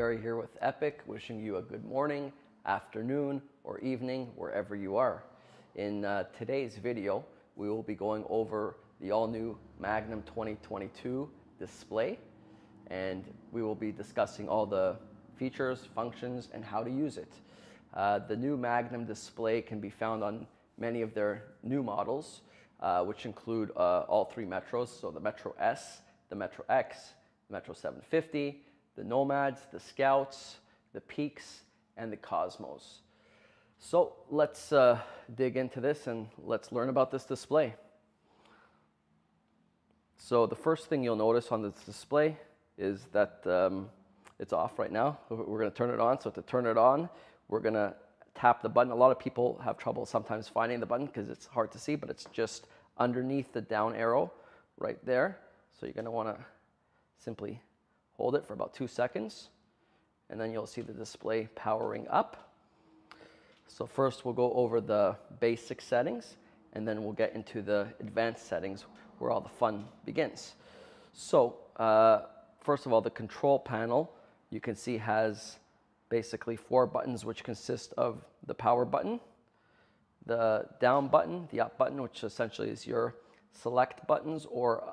Barry here with Epic, wishing you a good morning, afternoon, or evening, wherever you are. In today's video, we will be going over the all-new Magnum 2022 display, and we will be discussing all the features, functions, and how to use it. The new Magnum display can be found on many of their new models, which include all three Metros, so the Metro S, the Metro X, the Metro 750, the Nomads, the Scouts, the Peaks, and the Cosmos. So let's dig into this and let's learn about this display. So the first thing you'll notice on this display is that it's off right now. We're going to turn it on. So to turn it on, we're going to tap the button. A lot of people have trouble sometimes finding the button because it's hard to see, but it's just underneath the down arrow right there. So you're going to want to simply hold it for about 2 seconds, and then you'll see the display powering up. So first we'll go over the basic settings, and then we'll get into the advanced settings where all the fun begins. So first of all, the control panel, you can see, has basically 4 buttons, which consist of the power button, the down button, the up button, which essentially is your select buttons, or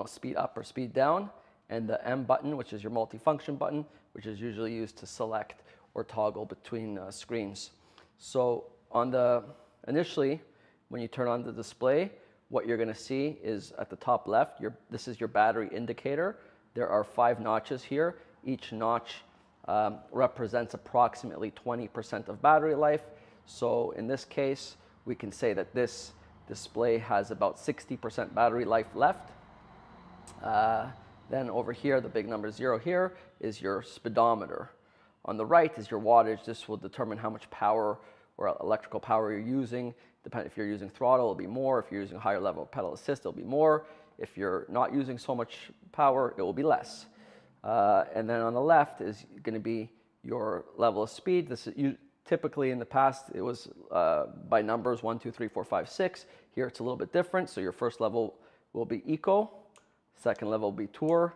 speed up or speed down, and the M button, which is your multifunction button, which is usually used to select or toggle between screens. So initially, when you turn on the display, what you're going to see is at the top left, this is your battery indicator. There are 5 notches here. Each notch represents approximately 20% of battery life. So in this case, we can say that this display has about 60% battery life left. Then over here, the big number 0 here is your speedometer. On the right is your wattage. This will determine how much power or electrical power you're using. Depending if you're using throttle, it'll be more. If you're using a higher level of pedal assist, it'll be more. If you're not using so much power, it will be less. And then on the left is going to be your level of speed. Typically in the past, it was by numbers 1, 2, 3, 4, 5, 6. Here it's a little bit different. So your first level will be Eco. Second level will be Tour.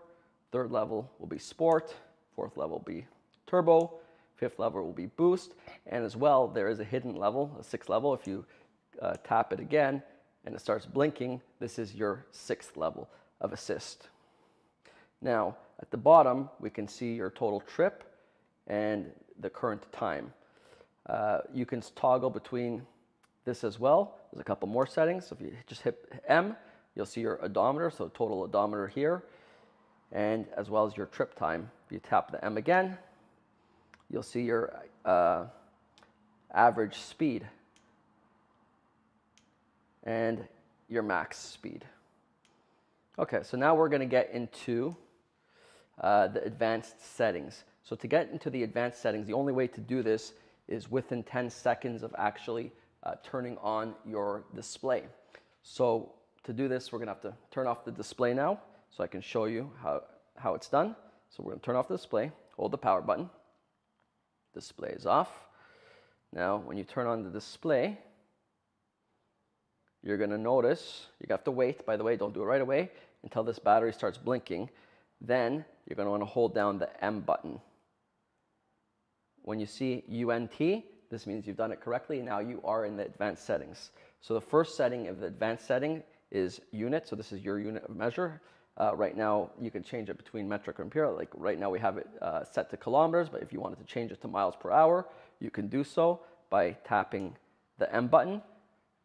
Third level will be Sport. Fourth level will be Turbo. Fifth level will be Boost. And as well, there is a hidden level, a 6th level. If you tap it again and it starts blinking, this is your 6th level of assist. Now, at the bottom, we can see your total trip and the current time. You can toggle between this as well. There's a couple more settings. So if you just hit M, you'll see your odometer, so total odometer here, and as well as your trip time. If you tap the M again, you'll see your average speed and your max speed. Okay, so now we're going to get into the advanced settings. So to get into the advanced settings, the only way to do this is within 10 seconds of actually turning on your display. So to do this, we're going to have to turn off the display now so I can show you how it's done. So we're going to turn off the display, hold the power button. Display is off. Now, when you turn on the display, you're going to notice, you have to wait, by the way, don't do it right away, until this battery starts blinking. Then you're going to want to hold down the M button. When you see UNT, this means you've done it correctly. Now you are in the advanced settings. So the first setting of the advanced setting is unit. So this is your unit of measure. Right now, you can change it between metric and imperial. Like right now, we have it set to kilometers, but if you wanted to change it to miles per hour, you can do so by tapping the M button.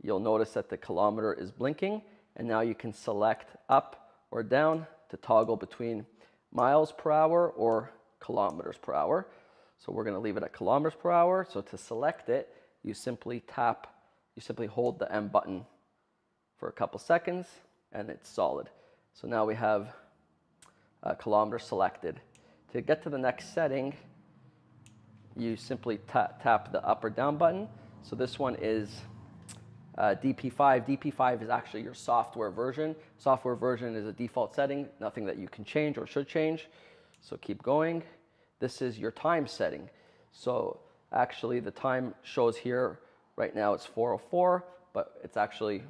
You'll notice that the kilometer is blinking, and now you can select up or down to toggle between miles per hour or kilometers per hour. So we're going to leave it at kilometers per hour. So to select it, you simply hold the M button for a couple seconds, and it's solid. So now we have kilometers selected. To get to the next setting, you simply tap the up or down button. So this one is DP5. DP5 is actually your software version. Software version is a default setting, nothing that you can change or should change. So keep going. This is your time setting. So actually the time shows here right now it's 4:04, but it's actually,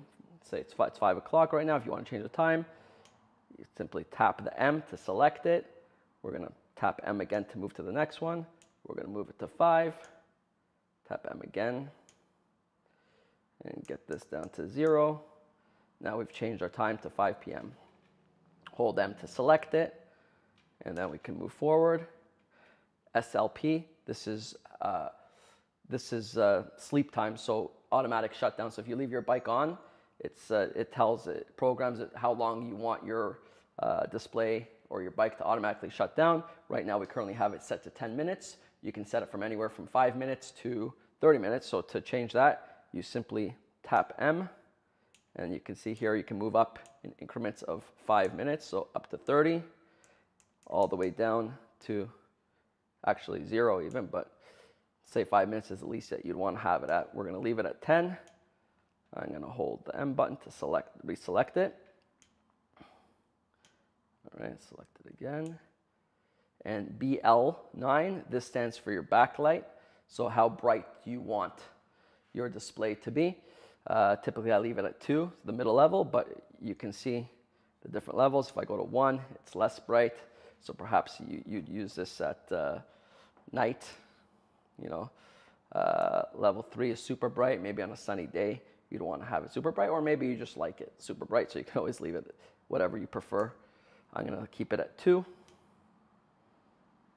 say it's 5 o'clock right now. If you want to change the time, you simply tap the M to select it. We're going to tap M again to move to the next one. We're going to move it to 5. Tap M again. And get this down to 0. Now we've changed our time to 5 p.m. Hold M to select it. And then we can move forward. SLP, this is sleep time, so automatic shutdown. So if you leave your bike on, it programs it how long you want your display or your bike to automatically shut down. Right now we currently have it set to 10 minutes. You can set it from anywhere from 5 minutes to 30 minutes. So to change that, you simply tap M, and you can see here you can move up in increments of 5 minutes, so up to 30, all the way down to actually 0 even, but say 5 minutes is the least that you'd want to have it at. We're going to leave it at 10. I'm going to hold the M button to reselect it. All right, select it again. And BL9, this stands for your backlight. So how bright do you want your display to be? Typically I leave it at 2, the middle level, but you can see the different levels. If I go to 1, it's less bright. So perhaps you'd use this at night. You know, level 3 is super bright. Maybe on a sunny day, you'd want to have it super bright, or maybe you just like it super bright, so you can always leave it whatever you prefer. I'm going to keep it at 2.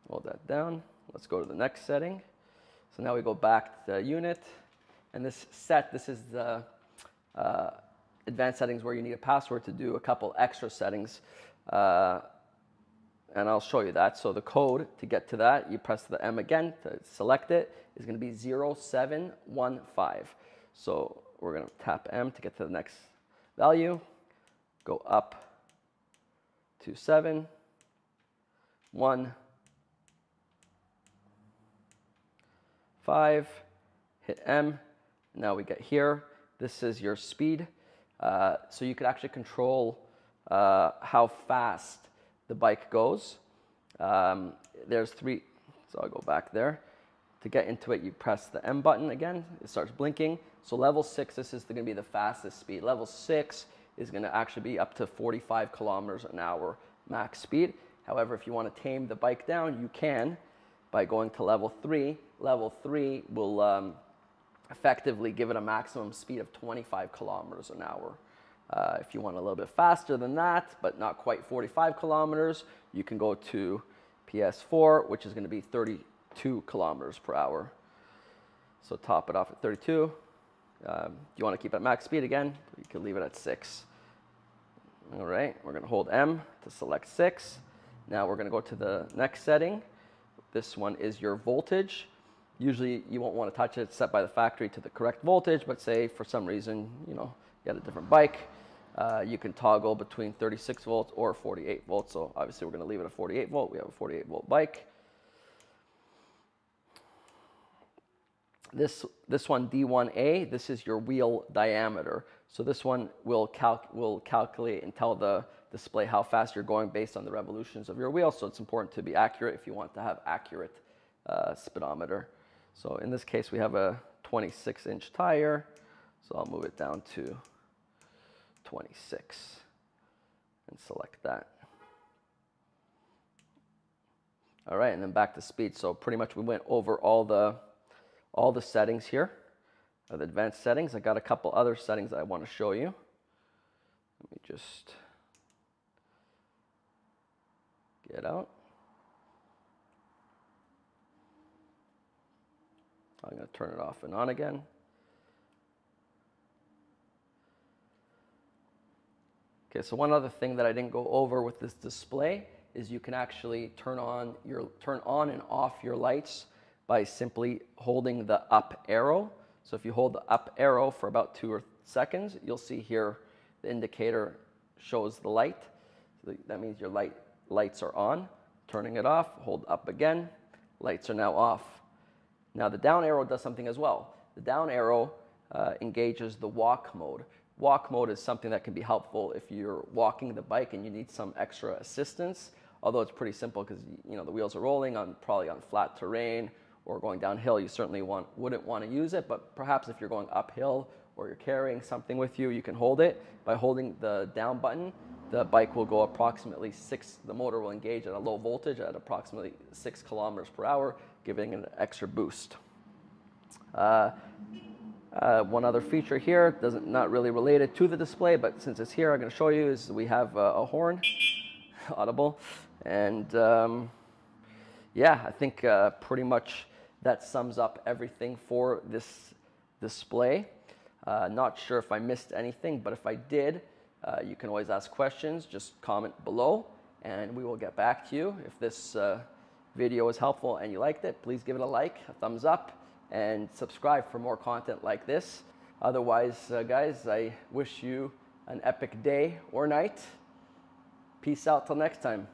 Hold that down. Let's go to the next setting. So now we go back to unit, and this is the advanced settings where you need a password to do a couple extra settings. And I'll show you that. So the code to get to that, you press the M again to select it, is going to be 0715. So we're going to tap M to get to the next value, go up to 7, 1, 5, hit M. Now we get here. This is your speed. So you could actually control how fast the bike goes. There's 3, so I'll go back there. To get into it, you press the M button again. It starts blinking. So level 6, this is going to be the fastest speed. Level 6 is going to actually be up to 45 kilometers an hour max speed. However, if you want to tame the bike down, you can by going to level 3. Level 3 will effectively give it a maximum speed of 25 kilometers an hour. If you want a little bit faster than that, but not quite 45 kilometers, you can go to PS4, which is going to be 32 kilometers per hour. So top it off at 32. You want to keep it at max speed again, you can leave it at 6. All right, we're going to hold M to select 6. Now we're going to go to the next setting. This one is your voltage. Usually you won't want to touch it. It's set by the factory to the correct voltage, but say for some reason, you got a different bike, you can toggle between 36 volts or 48 volts. So obviously we're going to leave it at 48 volt. We have a 48 volt bike. This one, D1A, this is your wheel diameter. So this one will calculate and tell the display how fast you're going based on the revolutions of your wheel. So it's important to be accurate if you want to have accurate speedometer. So in this case, we have a 26-inch tire. So I'll move it down to 26 and select that. All right, and then back to speed. So pretty much we went over all the settings here, the advanced settings. I got a couple other settings that I want to show you. Let me just get out. I'm going to turn it off and on again. Okay, so one other thing that I didn't go over with this display is you can actually turn on and off your lights by simply holding the up arrow. So if you hold the up arrow for about 2 seconds, you'll see here the indicator shows the light. So that means your lights are on. Turning it off, hold up again, lights are now off. Now the down arrow does something as well. The down arrow engages the walk mode. Walk mode is something that can be helpful if you're walking the bike and you need some extra assistance, although it's pretty simple because the wheels are rolling probably on flat terrain or going downhill. You certainly wouldn't want to use it, but perhaps if you're going uphill or you're carrying something with you, you can hold it. By holding the down button, the bike will go approximately the motor will engage at a low voltage at approximately 6 kilometers per hour, giving it an extra boost. One other feature here, not really related to the display, but since it's here, I'm going to show you, is we have a horn, audible, and yeah, I think pretty much that sums up everything for this display. Not sure if I missed anything, but if I did, you can always ask questions. Just comment below, and we will get back to you. If this video was helpful and you liked it, please give it a like, a thumbs up, and subscribe for more content like this. Otherwise, guys, I wish you an epic day or night. Peace out till next time.